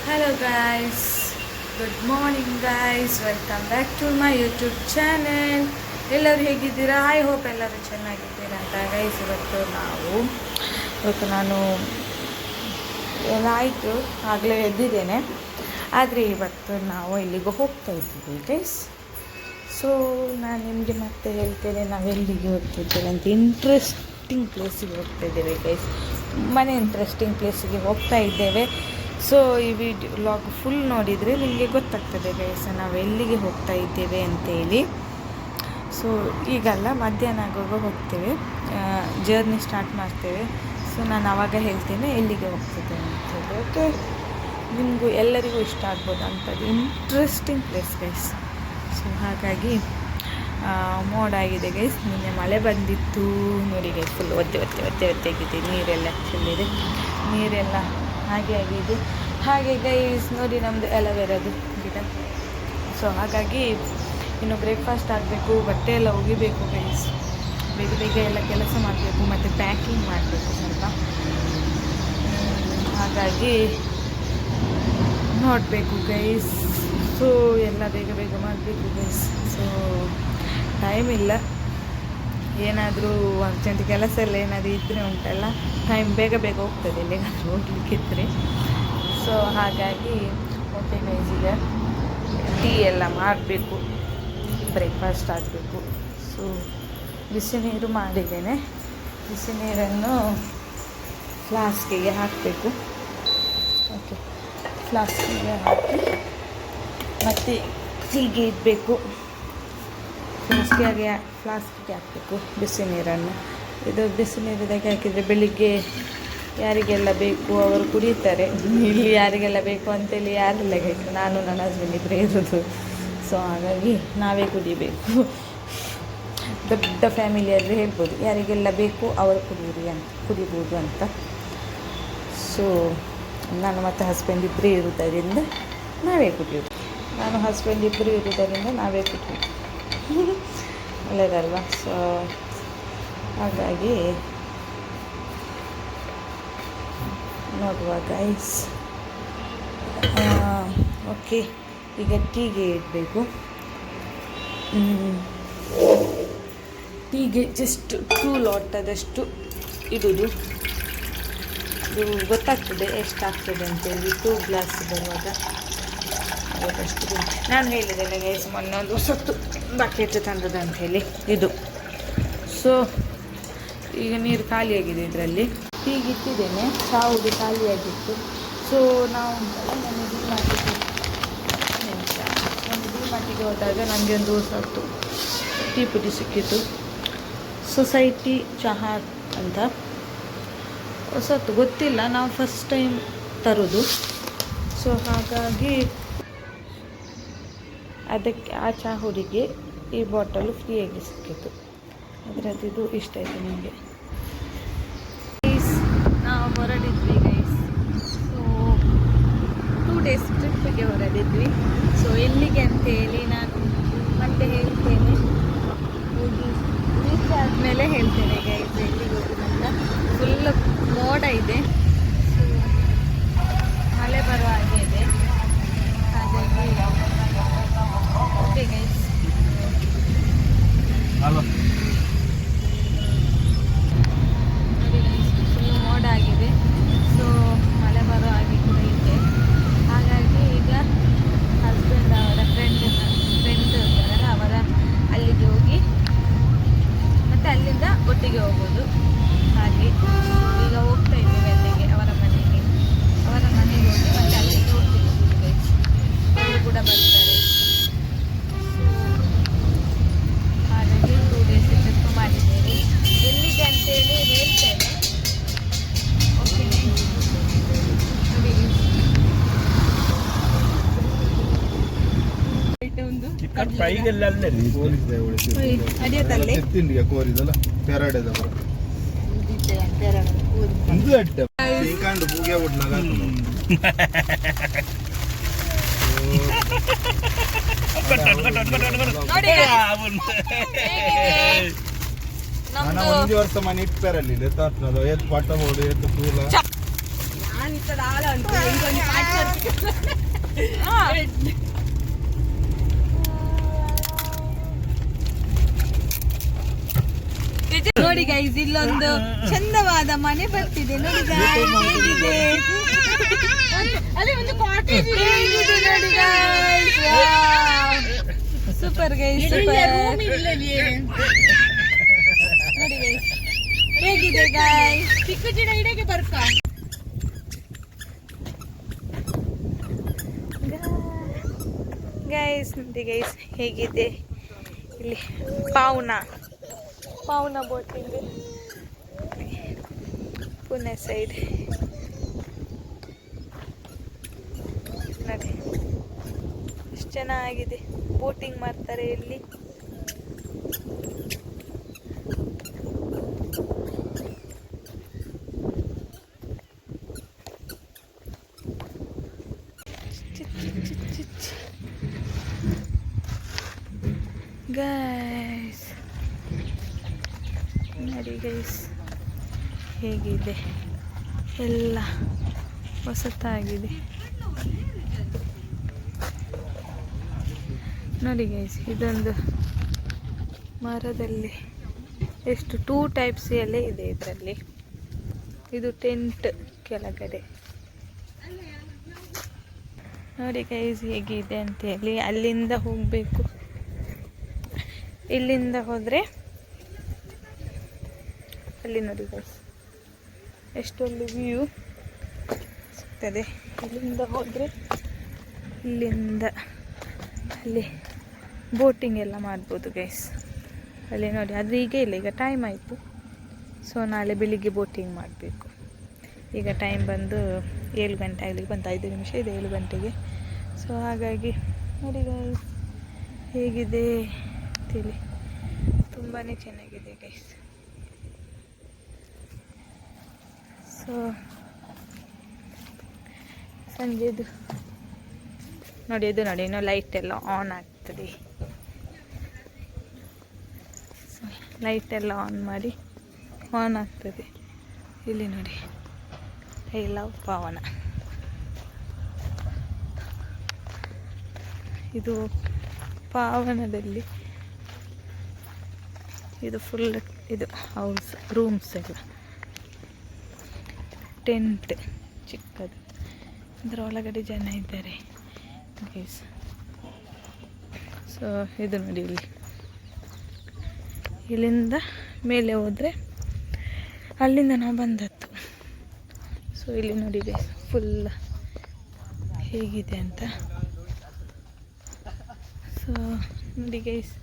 Hello guys, good morning guys, welcome back to my YouTube channel. ಎಲ್ಲರೂ ಹೇಗಿದ್ದೀರಾ? I hope ಎಲ್ಲರೂ ಚೆನ್ನಾಗಿದ್ದೀರಾ ಅಂತ ಗೈಸ್. ಇವತ್ತು ನಾನು ಎಲ್ಲ ಆಯಿತು, ಆಗಲೇ ಎದ್ದಿದ್ದೇನೆ. ಆದರೆ ಇವತ್ತು ನಾವು ಇಲ್ಲಿಗೆ ಹೋಗ್ತಾ ಇದ್ದೀವಿ ಗೈಸ್. ಸೊ ನಾನು ನಿಮಗೆ ಮತ್ತೆ ಹೇಳ್ತೇನೆ ನಾವು ಎಲ್ಲಿಗೆ ಹೋಗ್ತಿದ್ದೇವೆ ಅಂತ. ಇಂಟ್ರೆಸ್ಟಿಂಗ್ ಪ್ಲೇಸಿಗೆ ಹೋಗ್ತಾ ಇದ್ದೇವೆ ಗೈಸ್. ತುಂಬಾ ಇಂಟ್ರೆಸ್ಟಿಂಗ್ ಪ್ಲೇಸಿಗೆ ಹೋಗ್ತಾ ಇದ್ದೇವೆ. ಸೊ ಈ ವ್ಲಾಗ್ ಫುಲ್ ನೋಡಿದರೆ ನಿಮಗೆ ಗೊತ್ತಾಗ್ತದೆ ಗೈಸ್ ನಾವು ಎಲ್ಲಿಗೆ ಹೋಗ್ತಾ ಇದ್ದೇವೆ ಅಂತೇಳಿ. ಸೊ ಈಗಲ್ಲ, ಮಧ್ಯಾಹ್ನ ಆಗುವಾಗ ಹೋಗ್ತೇವೆ, ಜರ್ನಿ ಸ್ಟಾರ್ಟ್ ಮಾಡ್ತೇವೆ. ಸೊ ನಾನು ಆವಾಗ ಹೇಳ್ತೇನೆ ಎಲ್ಲಿಗೆ ಹೋಗ್ತಿದ್ದೇವೆ ಅಂತೇಳಿ. ಓಕೆ, ನಿಮಗೂ ಎಲ್ಲರಿಗೂ ಇಷ್ಟ ಆಗ್ಬೋದು ಅಂಥದ್ದು ಇಂಟ್ರೆಸ್ಟಿಂಗ್ ಪ್ಲೇಸ್ ಗೈಸ್. ಸೊ ಹಾಗಾಗಿ ಮೋಡ ಆಗಿದೆ ಗೈಸ್. ನಿನ್ನೆ ಮಳೆ ಬಂದಿತ್ತು ನೋಡಿ ಗೈಸ್. ಫುಲ್ ಒತ್ತೆಗಿದೆ, ನೀರೆಲ್ಲ ಚೆಲ್ಲಿದೆ, ನೀರೆಲ್ಲ ಹಾಗೆ ಆಗಿದೆ. ಹಾಗೆ ಗೈಸ್ ನೋಡಿ ನಮ್ಮದು ಎಲವೇರದು ಗಿಡ. ಸೊ ಹಾಗಾಗಿ ಇನ್ನು ಬ್ರೇಕ್ಫಾಸ್ಟ್ ಆಗಬೇಕು, ಬಟ್ಟೆ ಎಲ್ಲ ಒಗಿಬೇಕು ಗೈಸ್. ಬೇಗ ಬೇಗ ಎಲ್ಲ ಕೆಲಸ ಮಾಡಬೇಕು ಮತ್ತು ಪ್ಯಾಕಿಂಗ್ ಮಾಡಬೇಕು ಸ್ವಲ್ಪ. ಹಾಗಾಗಿ ನೋಡಬೇಕು ಗೈಸ್. ಸೊ ಎಲ್ಲ ಬೇಗ ಬೇಗ ಮಾಡಬೇಕು ಗೈಸ್. ಸೊ ಟೈಮ್ ಇಲ್ಲ. ಏನಾದರೂ ಅರ್ಜೆಂಟ್ ಕೆಲಸ ಎಲ್ಲ ಏನಾದರೂ ಇದ್ದರೆ ಉಂಟಲ್ಲ, ಟೈಮ್ ಬೇಗ ಬೇಗ ಹೋಗ್ತದೆ ಎಲ್ಲಿಗಾದರೂ ಹೋಗ್ಲಿಕ್ಕಿದ್ರೆ. ಸೊ ಹಾಗಾಗಿ ಓಕೆ ಗೈಸ್, ಈಗ ಟೀ ಎಲ್ಲ ಮಾಡಬೇಕು, ಬ್ರೇಕ್ಫಾಸ್ಟ್ ಆಗಬೇಕು. ಸೊ ಬಿಸಿ ನೀರು ಮಾಡಿದ್ದೇನೆ, ಬಿಸಿ ನೀರನ್ನು ಫ್ಲಾಸ್ಕಿಗೆ ಹಾಕಬೇಕು. ಓಕೆ, ಫ್ಲಾಸ್ಕಿಗೆ ಹಾಕಿ ಮತ್ತು ಹೀಗೆ ಇಡಬೇಕು. ಫ್ಲಾಸ್ಕಿಗೆ ಹಾಕಬೇಕು ಬಿಸಿ ನೀರನ್ನು. ಇದು ಬಿಸಿ ನೀರಿದಾಗೆ ಹಾಕಿದರೆ ಬೆಳಿಗ್ಗೆ ಯಾರಿಗೆಲ್ಲ ಬೇಕು ಅವರು ಕುಡಿತಾರೆ. ಇಲ್ಲಿ ಯಾರಿಗೆಲ್ಲ ಬೇಕು ಅಂತೇಳಿ ಯಾರೆಲ್ಲ ಬೇಕು, ನಾನು ನನ್ನ ಹಸ್ಬೆಂಡ್ ಇಬ್ಬರೇ ಇರೋದು. ಸೊ ಹಾಗಾಗಿ ನಾವೇ ಕುಡಿಬೇಕು. ದೊಡ್ಡ ಫ್ಯಾಮಿಲಿಯಾದರೆ ಹೇಳ್ಬೋದು ಯಾರಿಗೆಲ್ಲ ಬೇಕು ಅವರು ಕುಡಿಬೋದು ಅಂತ. ಸೊ ನಾನು ಮತ್ತು ಹಸ್ಬೆಂಡ್ ಇಬ್ಬರೇ ಇರುವುದರಿಂದ ನಾವೇ ಕುಡಿಯೋದು. ನಾನು ಹಸ್ಬೆಂಡ್ ಇಬ್ಬರು ಇರುವುದರಿಂದ ನಾವೇ ಕುಡಿಯೋದು. ಒಳ್ಳೆಯದಲ್ವಾ? ಸೊ ಹಾಗಾಗಿ ನೋಡುವ ಗೈಸ್. ಓಕೆ, ಈಗ ಟೀಗೆ ಇಡಬೇಕು. ಟೀಗೆ ಜಸ್ಟ್ 2 ಲೋಟದಷ್ಟು ಇಡುವುದು. ಇದು ಗೊತ್ತಾಗ್ತದೆ ಎಷ್ಟಾಗ್ತದೆ ಅಂತೇಳಿ. 2 ಗ್ಲಾಸ್ ಬರುವಾಗ ಅದಷ್ಟು. ನಾನು ಹೇಳಿದ್ದೇನೆ ಗೈಸ್ ಮೊನ್ನೆ ಒಂದು ಹೊಸತ್ತು ಬಕೆಟ್ ತಂದದ್ದು ಅಂತ ಹೇಳಿ ಇದು. ಸೊ ಈಗ ನೀರು ಖಾಲಿಯಾಗಿದೆ ಇದರಲ್ಲಿ. ಟೀಗೆ ಇಟ್ಟಿದ್ದೇನೆ, ಶಾವಿಗೆ ಖಾಲಿಯಾಗಿತ್ತು. ಸೊ ನಾವು ನನ್ನ ಡಿಮಾರ್ಟಿಗೆ ಹೋದಾಗ ನನಗೆ ಒಂದು ಹೊಸತ್ತು ಟೀ ಪುಡಿ ಸಿಕ್ಕಿತ್ತು. ಸೊಸೈಟಿ ಚಹಾ ಅಂತ ಹೊಸತ್ತು, ಗೊತ್ತಿಲ್ಲ, ನಾವು ಫಸ್ಟ್ ಟೈಮ್ ತರೋದು. ಸೊ ಹಾಗಾಗಿ ಅದಕ್ಕೆ ಆ ಚಹಾ ಹುಡಿಗೆ ಈ ಬಾಟಲು ಫ್ರೀಯಾಗಿ ಸಿಕ್ಕಿತ್ತು. ಅದರದ್ದು ಇದು ಇಷ್ಟ ಆಯಿತು ನನಗೆ. ನಾವು ಹೊರಡಿದ್ವಿ ಗೈಸ್. ಸೊ 2 ಡೇಸ್ ಟ್ರಿಪ್ಪಿಗೆ ಹೊರಡಿದ್ವಿ. ಸೊ ಎಲ್ಲಿಗೆ ಅಂತೇಳಿ ನಾನು ಮತ್ತೆ ಹೇಳ್ತೇನೆ, ಹೋಗಿ ರೀಚ್ ಆದಮೇಲೆ ಹೇಳ್ತೇನೆ ಗೈಸ್ ಎಲ್ಲಿಗೆ ಹೋಗೋದಂತ. ಫುಲ್ ಮೋಡ ಇದೆ, ಸೊ ಮಳೆ ಬರುವ ಹಾಗೆ ಇದೆ. ಹಾಗಾಗಿ ಓಕೆ ಗೈಸ್. ನೋಡಿ ಗೈಸ್, ಫುಲ್ ಮೋಡ ಆಗಿದೆ. ಸೊ ಮಳೆ ಬರೋ ಹಾಗೆ ಕೂಡ ಇದೆ. ಹಾಗಾಗಿ ಈಗ ಹಸ್ಬೆಂಡ್ ಅವರ ಫ್ರೆಂಡ್ ಇರ್ತಾರಲ್ಲ, ಅವರ ಅಲ್ಲಿಗೆ ಹೋಗಿ ಮತ್ತು ಅಲ್ಲಿಂದ ಒಟ್ಟಿಗೆ ಹೋಗೋದು. ಹಾಗೆ ಈಗ ಹೋಗ್ತಾ ಇದ್ದೀವಿ ಅಲ್ಲಿಗೆ, ಅವರ ಮನೆಗೆ ಹೋಗಿ ಮತ್ತು ಅಲ್ಲಿಗೆ ಹೋಗ್ತಿದ್ದೀವಿ ಗೈಸ್. ಅವರು ಕೂಡ ಬರ್ತಾರೆ. ಹಾಗಾಗಿ 2 ಡೇಸ್ ಟ್ರಿಪ್ ಮಾಡಿದ್ದೇವೆ. ಎಲ್ಲಿಗೆ ಅಂತೇಳಿ ಹೇಳ್ತೇನೆ. ಓಕೆ, ಒಂದು ವರ್ಷ ಮನೆ ಇಟ್ಟಾರಲ್ಲಿ ಎತ್ತು ಪಟ್ಟ ಹೋಡು ಎತ್ತು ಪೂಲ ನೋಡಿ ಗೈಸ್, ಇಲ್ಲೊಂದು ಚಂದವಾದ ಮನೆ ಬರ್ತಿದೆ ನೋಡಿ guys, ಹೇಗಿದೆ? ಹೇಗಿದೆ ನೋಡಿ guys? ಸೂಪರ್ ಗೈಸ್, ಸೂಪರ್ ನೋಡಿ ಗೈಸ್, ಹೇಗಿದೆ ಗೈಸ್? ಚಿಕ್ಕ ಜಿಡ ಇಡಕ್ಕೆ ಬರ್ಕ ಗೈಸ್, ನೋಡಿ ಗೈಸ್ ಹೇಗಿದೆ ಇಲ್ಲಿ ಪಾವನ ಬೋಟಿಂಗ್ ಪುಣೆ ಸೈಡ್ ನೋಡಿ ಎಷ್ಟು ಚೆನ್ನಾಗಿದೆ. ಬೋಟಿಂಗ್ ಮಾಡ್ತಾರೆ ಇಲ್ಲಿ. ಗೈಸ್ ನೋಡಿ ಗೈಸ್ ಹೇಗಿದೆ, ಎಲ್ಲ ಹೊಸತಾಗಿದೆ ನೋಡಿ ಗೈಸ್. ಇದೊಂದು ಮರದಲ್ಲಿ ಎಷ್ಟು 2 ಟೈಪ್ಸ್ ಎಲೆ ಇದೆ ಇದರಲ್ಲಿ. ಇದು ಟೆಂಟ್ ಕೆಳಗಡೆ ನೋಡಿ ಗೈಸ್ ಹೇಗಿದೆ ಅಂತೇಳಿ. ಅಲ್ಲಿಂದ ಹೋಗಬೇಕು, ಇಲ್ಲಿಂದ ಹೋದರೆ ಅಲ್ಲಿ ನೋಡಿ ಗೈಸ್ ಎಷ್ಟೊಂದು ವ್ಯೂ ಸಿಗ್ತದೆ. ಇಲ್ಲಿಂದ ಹೋದರೆ ಇಲ್ಲಿಂದ ಅಲ್ಲಿ ಬೋಟಿಂಗ್ ಎಲ್ಲ ಮಾಡ್ಬೋದು ಗೈಸ್. ಅಲ್ಲಿ ನೋಡಿ, ಅದು ಈಗ ಇಲ್ಲ, ಈಗ ಟೈಮ್ ಆಯಿತು. ಸೊ ನಾಳೆ ಬೆಳಿಗ್ಗೆ ಬೋಟಿಂಗ್ ಮಾಡಬೇಕು. ಈಗ ಟೈಮ್ ಬಂದು 7 ಗಂಟೆ ಆಗಲಿಕ್ಕೆ ಬಂತು, 5 ನಿಮಿಷ ಇದೆ 7 ಗಂಟೆಗೆ. ಸೊ ಹಾಗಾಗಿ ನೋಡಿ ಗೈಸ್ ಹೇಗಿದೆ ಅಂತೇಳಿ, ತುಂಬಾ ಚೆನ್ನಾಗಿದೆ ಗೈಸ್. ಸೊ ಸಂಜೆದು ನೋಡಿ, ಇದು ನೋಡಿ ಇನ್ನೂ ಲೈಟ್ ಎಲ್ಲ ಆನ್ ಆಗ್ತದೆ. ಲೈಟ್ ಎಲ್ಲ ಆನ್ ಮಾಡಿ ಆನ್ ಆಗ್ತದೆ. ಇಲ್ಲಿ ನೋಡಿ, ಐ ಲವ್ ಪಾವನ. ಇದು ಪಾವನದಲ್ಲಿ ಇದು ಫುಲ್ ಇದು ಹೌಸ್ ರೂಮ್ಸ್ ಎಲ್ಲ ಟೆಂಟ್ ಚಿಕ್ಕದು, ಅದರ ಒಳಗಡೆ ಜನ ಇದ್ದಾರೆ ಗೈಸ್. ಸೊ ಇದು ನೋಡಿ, ಇಲ್ಲಿಂದ ಮೇಲೆ ಹೋದರೆ ಅಲ್ಲಿಂದ ನಾವು ಬಂದದ್ದು. ಸೊ ಇಲ್ಲಿ ನೋಡಿ ಗೈಸ್ ಫುಲ್ ಹೇಗಿದೆ ಅಂತ. ಸೊ ನೋಡಿ ಗೈಸ್,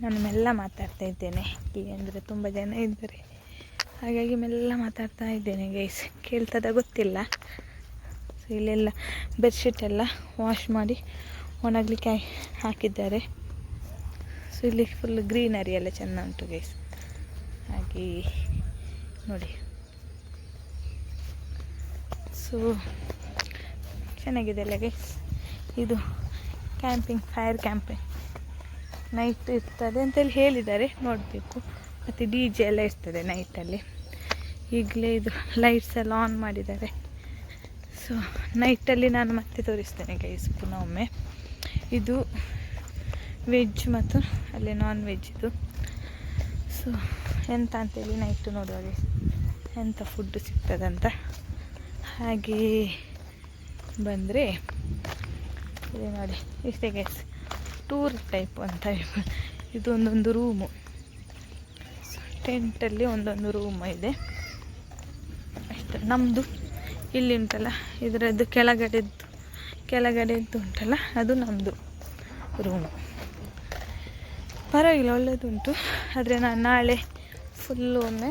ನಾನು ಮೆಲ್ಲ ಮಾತಾಡ್ತಾ ಇದ್ದೇನೆ ಇಲ್ಲಿ, ಅಂದರೆ ತುಂಬ ಜನ ಇದ್ದಾರೆ, ಹಾಗಾಗಿ ಮೆಲ್ಲ ಮಾತಾಡ್ತಾ ಇದ್ದೇನೆ ಗೈಸ್. ಕೇಳ್ತದ ಗೊತ್ತಿಲ್ಲ. ಸೊ ಇಲ್ಲೆಲ್ಲ ಬೆಡ್ಶೀಟ್ ಎಲ್ಲ ವಾಶ್ ಮಾಡಿ ಒಣಗಲಿಕ್ಕೆ ಹಾಕಿದ್ದಾರೆ. ಸೊ ಇಲ್ಲಿ ಫುಲ್ ಗ್ರೀನರಿ ಎಲ್ಲ ಚೆಂದ ಉಂಟು ಗೈಸ್. ಹಾಗೆ ನೋಡಿ, ಸೊ ಚೆನ್ನಾಗಿದೆ ಅಲ್ಲ ಗೈಸ್. ಇದು ಫೈರ್ ಕ್ಯಾಂಪಿಂಗ್ ನೈಟ್ ಇರ್ತದೆ ಅಂತೇಳಿ ಹೇಳಿದ್ದಾರೆ, ನೋಡಬೇಕು. ಮತ್ತು DJ ಎಲ್ಲ ಇರ್ತದೆ ನೈಟಲ್ಲಿ. ಈಗಲೇ ಇದು ಲೈಟ್ಸ್ ಎಲ್ಲ ಆನ್ ಮಾಡಿದ್ದಾರೆ. ಸೊ ನೈಟಲ್ಲಿ ನಾನು ಮತ್ತೆ ತೋರಿಸ್ತೇನೆ ಗೈಸ್ ಪುನಃ ಒಮ್ಮೆ. ಇದು ವೆಜ್ ಮತ್ತು ಅಲ್ಲಿ ನಾನ್ ವೆಜ್ ಇದು. ಸೊ ಎಂತ ಅಂತೇಳಿ ನೈಟು ನೋಡುವ ಗೈಸ್, ಎಂಥ ಫುಡ್ಡು ಸಿಗ್ತದಂತ. ಹಾಗೆ ಬಂದರೆ ಇದು ನೋಡಿ ಇಷ್ಟೇ ಗೈಸ್, ಟೂರ್ ಟೈಪ್ ಅಂತ. ಇದು ಒಂದೊಂದು ರೂಮು, ಟೆಂಟಲ್ಲಿ ಒಂದೊಂದು ರೂಮ್ ಇದೆ ಅಷ್ಟು. ನಮ್ಮದು ಇಲ್ಲಿ ಉಂಟಲ್ಲ, ಇದರದ್ದು ಕೆಳಗಡೆದ್ದು ಉಂಟಲ್ಲ, ಅದು ನಮ್ಮದು ರೂಮು. ಪರವಾಗಿಲ್ಲ, ಒಳ್ಳೆಯದುಂಟು. ಆದರೆ ನಾನು ನಾಳೆ ಫುಲ್ಲು ಒಮ್ಮೆ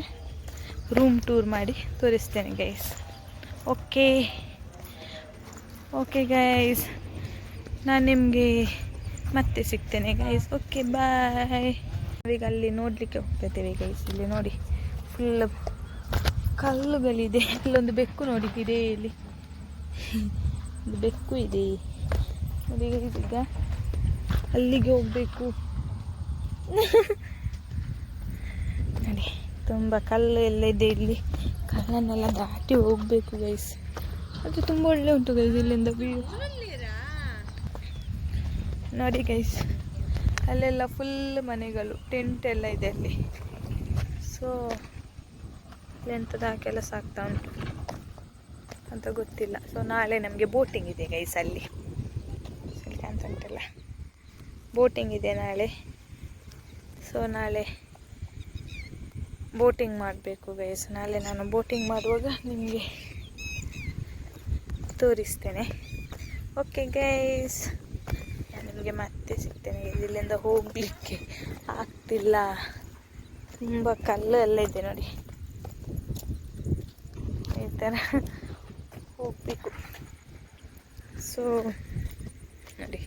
ರೂಮ್ ಟೂರ್ ಮಾಡಿ ತೋರಿಸ್ತೇನೆ ಗೈಸ್. ಓಕೆ ಗೈಸ್, ನಾನು ನಿಮಗೆ ಮತ್ತೆ ಸಿಗ್ತೇನೆ ಗೈಸ್. Okay bye. ಈಗ ಅಲ್ಲಿ ನೋಡಲಿಕ್ಕೆ ಹೋಗ್ತಿದ್ದೇವೆ ಗೈಸ್. ಇಲ್ಲಿ ನೋಡಿ ಫುಲ್ ಕಲ್ಲುಗಳಿದೆ. ಇಲ್ಲೊಂದು ಬೆಕ್ಕು ನೋಡಿ ಇದೆ, ಇಲ್ಲಿ ಒಂದು ಬೆಕ್ಕು ಇದೆ ನೋಡಿ ಗೈಸ್. ಈಗ ಅಲ್ಲಿಗೆ ಹೋಗಬೇಕು ನೋಡಿ, ತುಂಬ ಕಲ್ಲು ಎಲ್ಲ ಇದೆ ಇಲ್ಲಿ. ಕಲ್ಲನ್ನೆಲ್ಲ ದಾಟಿ ಹೋಗಬೇಕು ಗೈಸ್. ಅದು ತುಂಬ ಒಳ್ಳೆ ಉಂಟು ಗೈಸ್ ಇಲ್ಲಿಂದ ವ್ಯೂ ನೋಡಿ ಗೈಸ್. ಅಲ್ಲೆಲ್ಲ ಫುಲ್ ಮನೆಗಳು, ಟೆಂಟ್ ಎಲ್ಲ ಇದೆ ಅಲ್ಲಿ. ಸೊ ಎಂಥದ ಕೆಲಸ ಆಗ್ತಾ ಉಂಟು ಅಂತ ಗೊತ್ತಿಲ್ಲ. ಸೊ ನಾಳೆ ನಮಗೆ ಬೋಟಿಂಗ್ ಇದೆ ಗೈಸ್ ಅಲ್ಲಿ ಕಾಣ್ತಾ ಉಂಟಲ್ಲ, ಬೋಟಿಂಗ್ ಇದೆ ನಾಳೆ. ಸೊ ನಾಳೆ ಬೋಟಿಂಗ್ ಮಾಡಬೇಕು ಗೈಸ್. ನಾಳೆ ನಾನು ಬೋಟಿಂಗ್ ಮಾಡುವಾಗ ನಿಮಗೆ ತೋರಿಸ್ತೇನೆ. ಓಕೆ ಗೈಸ್, ನಾನು ನಿಮಗೆ ಮತ್ತೆ ಸಿಗ್ತೇನೆ. ಇಲ್ಲಿಂದ ಹೋಗಲಿಕ್ಕೆ ಆಗ್ತಿಲ್ಲ, ತುಂಬ ಕಲ್ಲು ಎಲ್ಲ ಇದೆ ನೋಡಿ, ಈ ಥರ ಹೋಗಬೇಕು. ಸೊ ನೋಡಿ